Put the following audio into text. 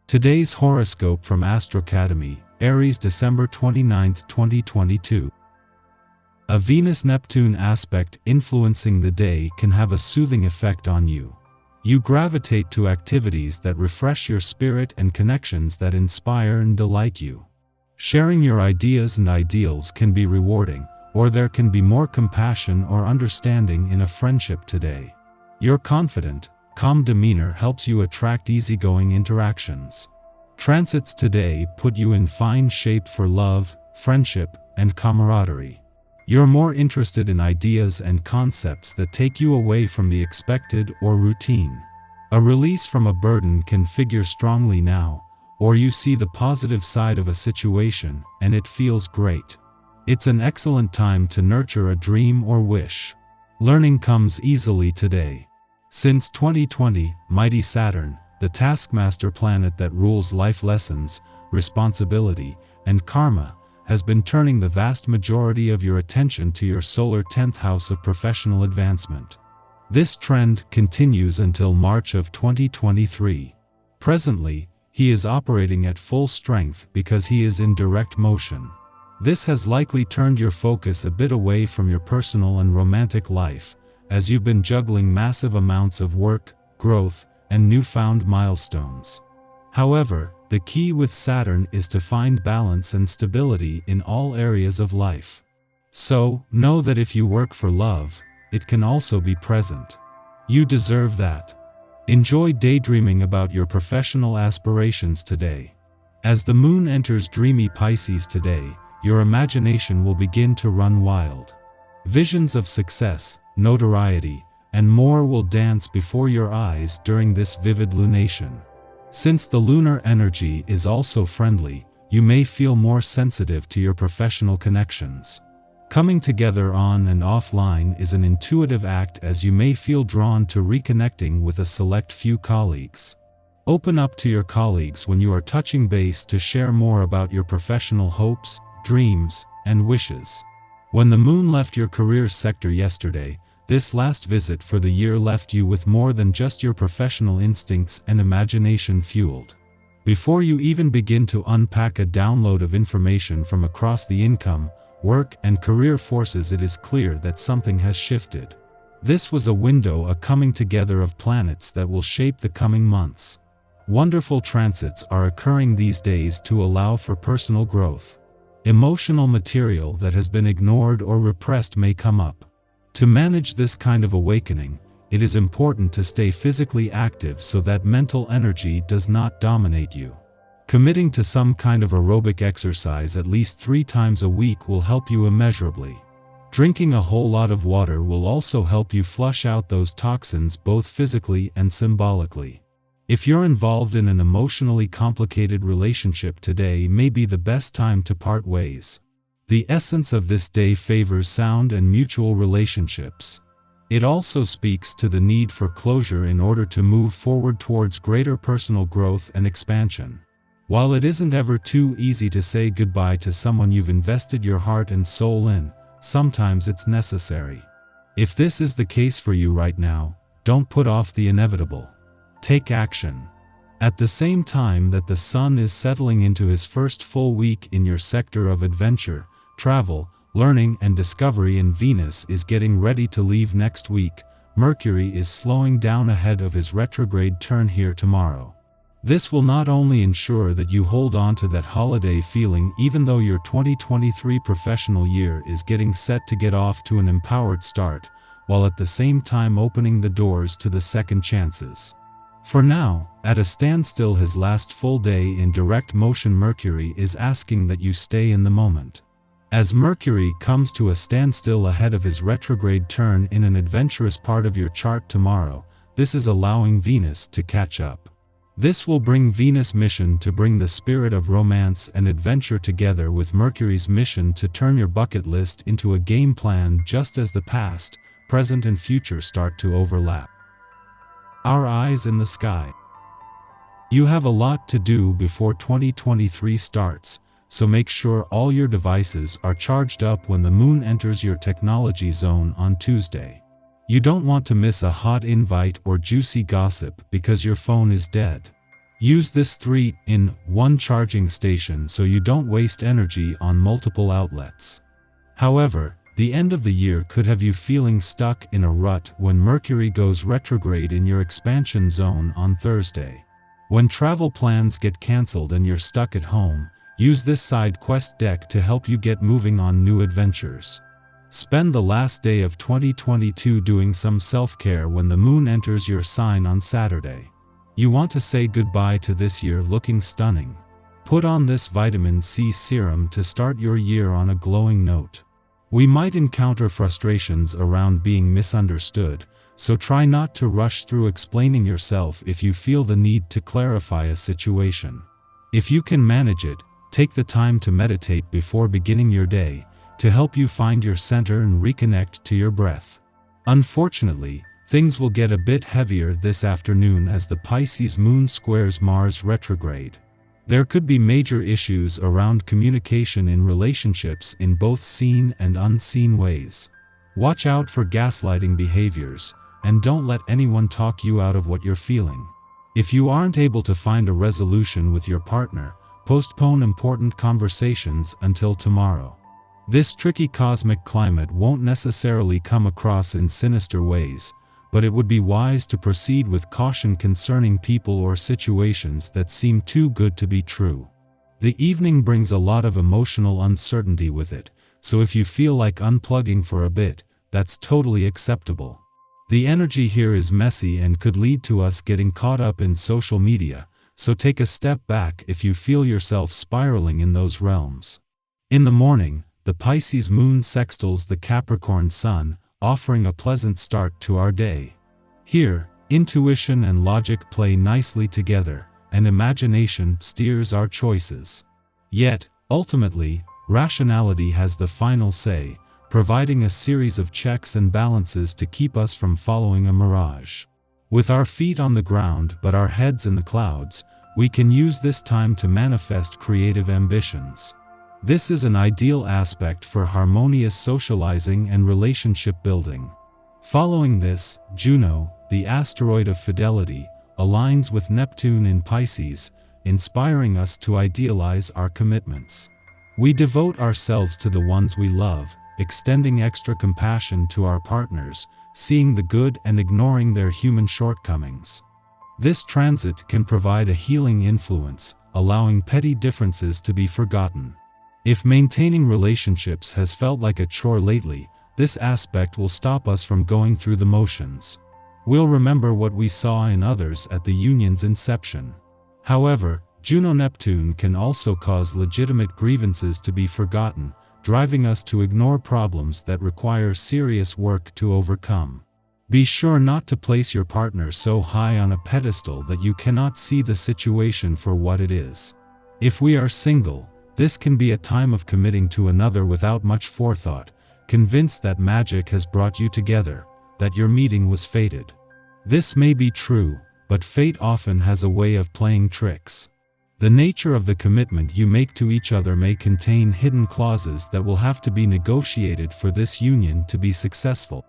Today's horoscope from Astro Academy, Aries, December 29, 2022. A Venus-Neptune aspect influencing the day can have a soothing effect on you. You gravitate to activities that refresh your spirit and connections that inspire and delight you. Sharing your ideas and ideals can be rewarding, or there can be more compassion or understanding in a friendship today. Your confident, calm demeanor helps you attract easygoing interactions. Transits today put you in fine shape for love, friendship, and camaraderie. You're more interested in ideas and concepts that take you away from the expected or routine. A release from a burden can figure strongly now, or you see the positive side of a situation and it feels great. It's an excellent time to nurture a dream or wish. Learning comes easily today. Since 2020, mighty Saturn, the taskmaster planet that rules life lessons, responsibility, and karma, has been turning the vast majority of your attention to your solar 10th house of professional advancement. This trend continues until March of 2023. Presently, he is operating at full strength because he is in direct motion. This has likely turned your focus a bit away from your personal and romantic life, as you've been juggling massive amounts of work, growth, and newfound milestones. However, the key with Saturn is to find balance and stability in all areas of life. So, know that if you work for love, it can also be present. You deserve that. Enjoy daydreaming about your professional aspirations today. As the moon enters dreamy Pisces today, your imagination will begin to run wild. Visions of success, notoriety, and more will dance before your eyes during this vivid lunation. Since the lunar energy is also friendly, you may feel more sensitive to your professional connections. Coming together on and offline is an intuitive act, as you may feel drawn to reconnecting with a select few colleagues. Open up to your colleagues when you are touching base to share more about your professional hopes, dreams, and wishes. When the moon left your career sector yesterday, this last visit for the year left you with more than just your professional instincts and imagination fueled. Before you even begin to unpack a download of information from across the income, work, and career forces, it is clear that something has shifted. This was a window, a coming together of planets that will shape the coming months. Wonderful transits are occurring these days to allow for personal growth. Emotional material that has been ignored or repressed may come up. To manage this kind of awakening, it is important to stay physically active so that mental energy does not dominate you. Committing to some kind of aerobic exercise at least 3 times a week will help you immeasurably. Drinking a whole lot of water will also help you flush out those toxins, both physically and symbolically. If you're involved in an emotionally complicated relationship, today may be the best time to part ways. The essence of this day favors sound and mutual relationships. It also speaks to the need for closure in order to move forward towards greater personal growth and expansion. While it isn't ever too easy to say goodbye to someone you've invested your heart and soul in, sometimes it's necessary. If this is the case for you right now, don't put off the inevitable. Take action. At the same time that the sun is settling into his first full week in your sector of adventure, travel, learning, and discovery, and Venus is getting ready to leave next week, Mercury is slowing down ahead of his retrograde turn here tomorrow. This will not only ensure that you hold on to that holiday feeling even though your 2023 professional year is getting set to get off to an empowered start, while at the same time opening the doors to the second chances. For now, at a standstill, his last full day in direct motion, Mercury is asking that you stay in the moment. As Mercury comes to a standstill ahead of his retrograde turn in an adventurous part of your chart tomorrow, this is allowing Venus to catch up. This will bring Venus' mission to bring the spirit of romance and adventure together with Mercury's mission to turn your bucket list into a game plan, just as the past, present, and future start to overlap. Our eyes in the sky. You have a lot to do before 2023 starts, so make sure all your devices are charged up when the moon enters your technology zone on Tuesday. You don't want to miss a hot invite or juicy gossip because your phone is dead. Use this 3-in-1 charging station so you don't waste energy on multiple outlets. However, the end of the year could have you feeling stuck in a rut when Mercury goes retrograde in your expansion zone on Thursday. When travel plans get cancelled and you're stuck at home, use this side quest deck to help you get moving on new adventures. Spend the last day of 2022 doing some self-care when the moon enters your sign on Saturday. You want to say goodbye to this year looking stunning. Put on this vitamin C serum to start your year on a glowing note. We might encounter frustrations around being misunderstood, so try not to rush through explaining yourself if you feel the need to clarify a situation. If you can manage it, take the time to meditate before beginning your day, to help you find your center and reconnect to your breath. Unfortunately, things will get a bit heavier this afternoon as the Pisces moon squares Mars retrograde. There could be major issues around communication in relationships in both seen and unseen ways. Watch out for gaslighting behaviors, and don't let anyone talk you out of what you're feeling. If you aren't able to find a resolution with your partner, postpone important conversations until tomorrow. This tricky cosmic climate won't necessarily come across in sinister ways, but it would be wise to proceed with caution concerning people or situations that seem too good to be true. The evening brings a lot of emotional uncertainty with it, so if you feel like unplugging for a bit, that's totally acceptable. The energy here is messy and could lead to us getting caught up in social media, so take a step back if you feel yourself spiraling in those realms. In the morning, the Pisces moon sextiles the Capricorn sun, offering a pleasant start to our day. Here, intuition and logic play nicely together, and imagination steers our choices. Yet, ultimately, rationality has the final say, providing a series of checks and balances to keep us from following a mirage. With our feet on the ground but our heads in the clouds, we can use this time to manifest creative ambitions. This is an ideal aspect for harmonious socializing and relationship building. Following this, Juno, the asteroid of fidelity, aligns with Neptune in Pisces, inspiring us to idealize our commitments. We devote ourselves to the ones we love, extending extra compassion to our partners, seeing the good and ignoring their human shortcomings. This transit can provide a healing influence, allowing petty differences to be forgotten. If maintaining relationships has felt like a chore lately, this aspect will stop us from going through the motions. We'll remember what we saw in others at the union's inception. However, Juno-Neptune can also cause legitimate grievances to be forgotten, driving us to ignore problems that require serious work to overcome. Be sure not to place your partner so high on a pedestal that you cannot see the situation for what it is. If we are single, this can be a time of committing to another without much forethought, convinced that magic has brought you together, that your meeting was fated. This may be true, but fate often has a way of playing tricks. The nature of the commitment you make to each other may contain hidden clauses that will have to be negotiated for this union to be successful.